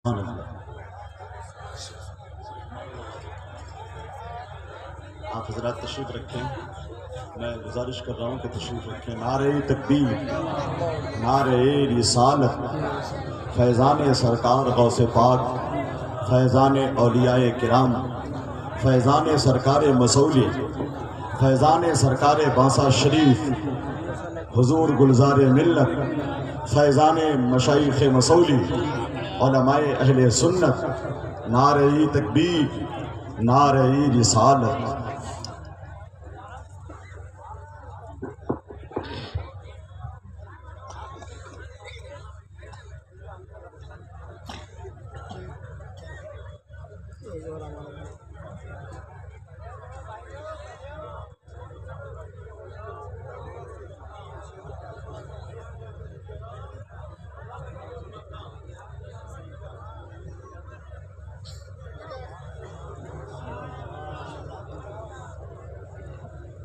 आप हजरात तशरीफ रखें। मैं गुजारिश कर रहा हूँ कि तशरीफ रखें। नारे तकबीर, नारे रिसालत, फैज़ान सरकार गौसे पाक, फैज़ान औलियाए किराम, फैज़ान सरकार मसौली, फैज़ान सरकार बांसा शरीफ, हुजूर गुलजार मिल्लत, फैज़ान मशाइख मसौली, उलमाए अहले सुन्नत, नारे तकबीर, नारे रिसालत।